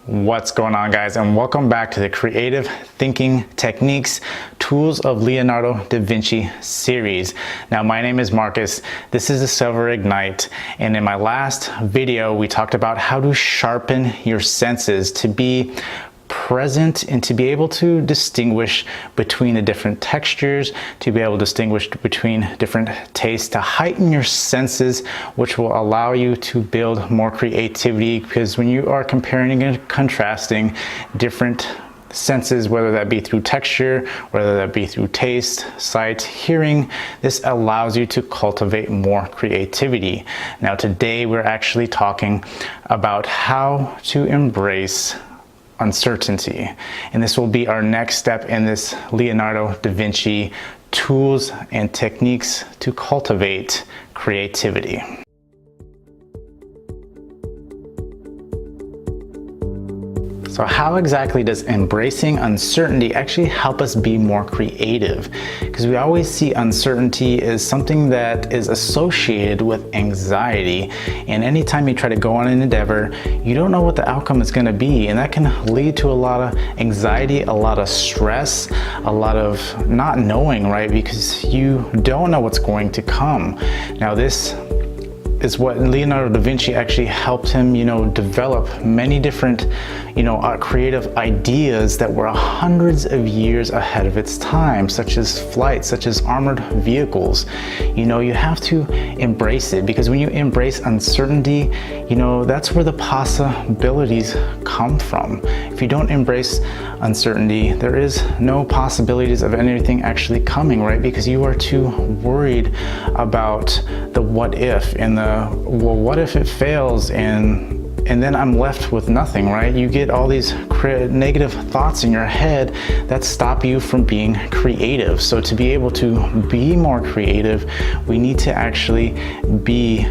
What's going on, guys, and welcome back to the Creative Thinking Techniques Tools of Leonardo Da Vinci series. Now, my name is Marcus. This is the Silver Ignite, and in my last video we talked about how to sharpen your senses to be present and to be able to distinguish between the different textures, to be able to distinguish between different tastes, to heighten your senses, which will allow you to build more creativity. Because when you are comparing and contrasting different senses, whether that be through texture, whether that be through taste, sight, hearing, this allows you to cultivate more creativity. Now, today we're actually talking about how to embrace uncertainty, and this will be our next step in this Leonardo da Vinci tools and techniques to cultivate creativity. So how exactly does embracing uncertainty actually help us be more creative? Because we always see uncertainty as something that is associated with anxiety. And anytime you try to go on an endeavor, you don't know what the outcome is going to be. And that can lead to a lot of anxiety, a lot of stress, a lot of not knowing, right? Because you don't know what's going to come. Now, this is what Leonardo da Vinci actually helped him, develop many different, creative ideas that were hundreds of years ahead of its time, such as flight, such as armored vehicles. You have to embrace it, because when you embrace uncertainty, that's where the possibilities come from. If you don't embrace uncertainty, there is no possibilities of anything actually coming, right? Because you are too worried about the what if and the, well, what if it fails and then I'm left with nothing, right? You get all these negative thoughts in your head that stop you from being creative. So to be able to be more creative, we need to actually be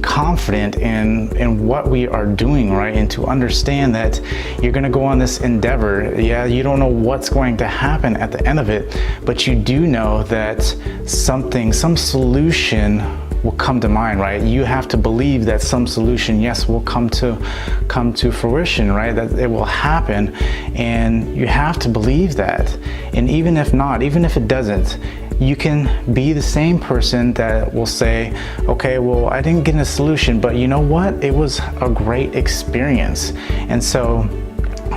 confident in what we are doing, right? And to understand that you're going to go on this endeavor. Yeah, you don't know what's going to happen at the end of it, but you do know that some solution will come to mind, right? You have to believe that some solution, yes, will come to fruition, right? That it will happen, and you have to believe that. And even if not, even if it doesn't, you can be the same person that will say, okay, well, I didn't get a solution, but you know what? It was a great experience. And so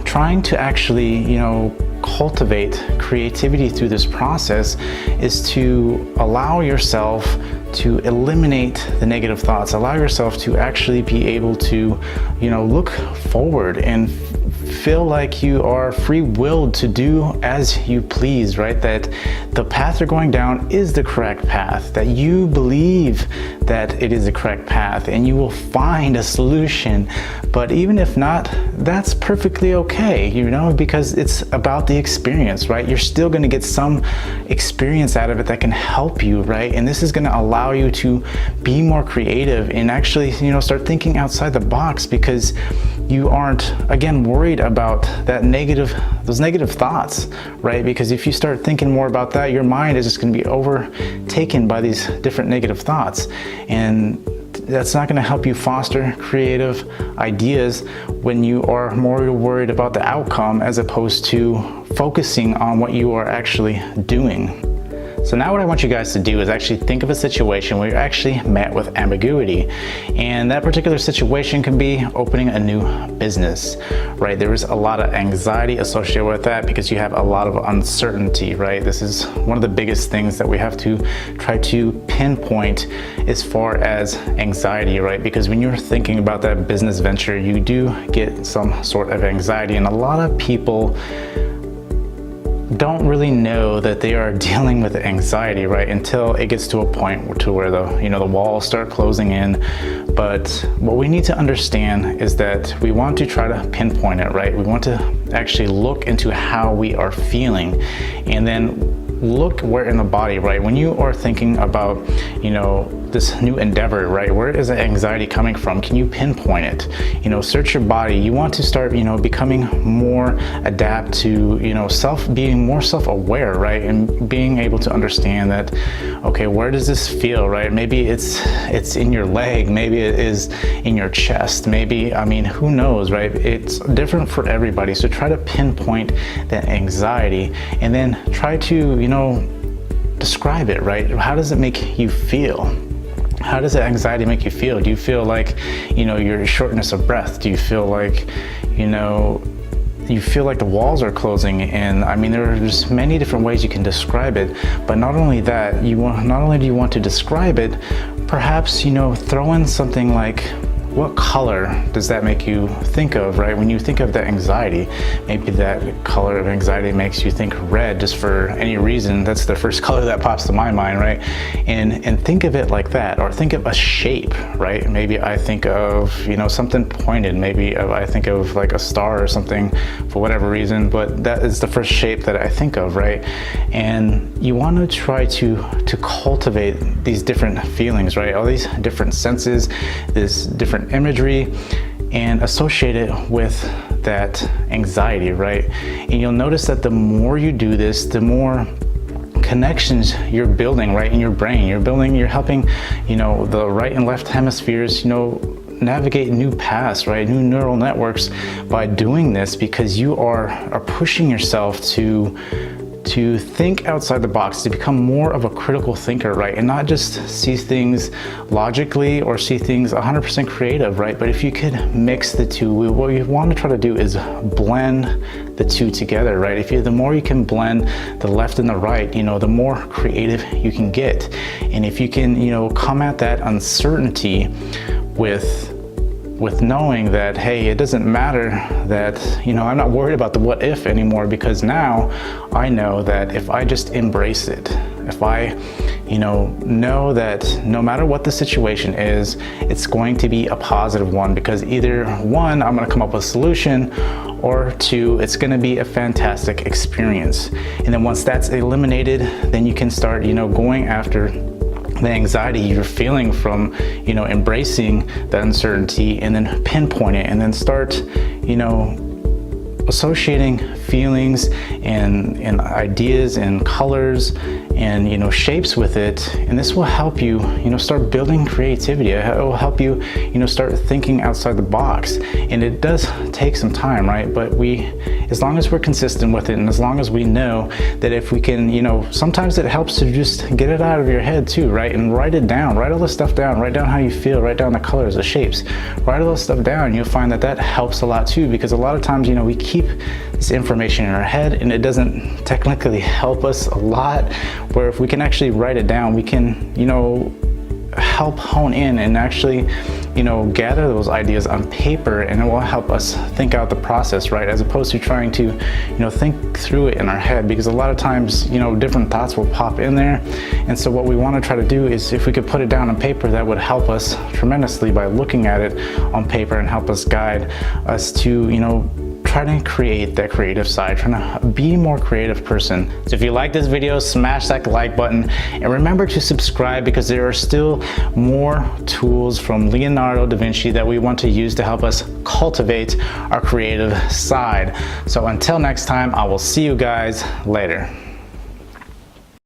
trying to actually, cultivate creativity through this process is to allow yourself to eliminate the negative thoughts, allow yourself to actually be able to, look forward and feel like you are free-willed to do as you please, right? That the path you're going down is the correct path, that you believe that it is the correct path, and you will find a solution. But even if not, that's perfectly okay, because it's about the experience, right? You're still going to get some experience out of it that can help you, right? And this is going to allow you to be more creative and actually, start thinking outside the box, because you aren't, again, worried about those negative thoughts, right? Because if you start thinking more about that, your mind is just going to be overtaken by these different negative thoughts, and that's not going to help you foster creative ideas when you are more worried about the outcome as opposed to focusing on what you are actually doing. So now what I want you guys to do is actually think of a situation where you're actually met with ambiguity. And that particular situation can be opening a new business, right? There is a lot of anxiety associated with that because you have a lot of uncertainty, right? This is one of the biggest things that we have to try to pinpoint as far as anxiety, right? Because when you're thinking about that business venture, you do get some sort of anxiety, and a lot of people don't really know that they are dealing with anxiety, right, until it gets to a point to where the walls start closing in. But what we need to understand is that we want to try to pinpoint it, right? We want to actually look into how we are feeling, and then look where in the body, right? When you are thinking about, this new endeavor, right? Where is the anxiety coming from? Can you pinpoint it? You know, search your body. You want to start, you know, becoming more adapt to, you know, being more self-aware, right? And being able to understand that, okay, where does this feel, right? Maybe it's in your leg, maybe it is in your chest, maybe, I mean, who knows, right? It's different for everybody. So try to pinpoint that anxiety and then try to, you know, describe it, right? How does it make you feel? How does the anxiety make you feel? Do you feel like, you know, your shortness of breath? Do you feel like, you know, you feel like the walls are closing in? I mean, there are just many different ways you can describe it, but not only that, not only do you want to describe it, perhaps, you know, throw in something like, what color does that make you think of, right? When you think of that anxiety, maybe that color of anxiety makes you think red just for any reason. That's the first color that pops to my mind, right? And think of it like that, or think of a shape, right? Maybe I think of, you know, something pointed. Maybe I think of like a star or something for whatever reason, but that is the first shape that I think of, right? And you want to try to cultivate these different feelings, right? All these different senses, this different imagery, and associate it with that anxiety, right? And you'll notice that the more you do this, the more connections you're building, right, in your brain. You're helping, you know, the right and left hemispheres, you know, navigate new paths, right, new neural networks by doing this, because you are pushing yourself to think outside the box, to become more of a critical thinker, right? And not just see things logically or see things 100% creative, right? But if you could mix the two, what you want to try to do is blend the two together, right? The more you can blend the left and the right, you know, the more creative you can get. And if you can, you know, come at that uncertainty with knowing that, hey, it doesn't matter that, you know, I'm not worried about the what if anymore, because now I know that if I just embrace it, if I, you know that no matter what the situation is, it's going to be a positive one, because either one, I'm going to come up with a solution, or two, it's going to be a fantastic experience. And then once that's eliminated, then you can start, you know, going after the anxiety you're feeling from, you know, embracing the uncertainty, and then pinpoint it, and then start, you know, associating feelings and ideas and colors and, you know, shapes with it. And this will help you, you know, start building creativity. It will help you, you know, start thinking outside the box. And it does take some time, right? But as long as we're consistent with it, and as long as we know that if we can, you know, sometimes it helps to just get it out of your head too, right? And write it down, write all this stuff down, write down how you feel, write down the colors, the shapes, write all this stuff down. You'll find that helps a lot too, because a lot of times, you know, we keep this information in our head and it doesn't technically help us a lot, where if we can actually write it down, we can, you know, help hone in and actually, you know, gather those ideas on paper, and it will help us think out the process, right? As opposed to trying to, you know, think through it in our head, because a lot of times, you know, different thoughts will pop in there. And so what we want to try to do is, if we could put it down on paper, that would help us tremendously by looking at it on paper and help us guide us to, you know, try to create that creative side, trying to be a more creative person. So if you like this video, smash that like button, and remember to subscribe, because there are still more tools from Leonardo Da Vinci that we want to use to help us cultivate our creative side. So until next time, I will see you guys later.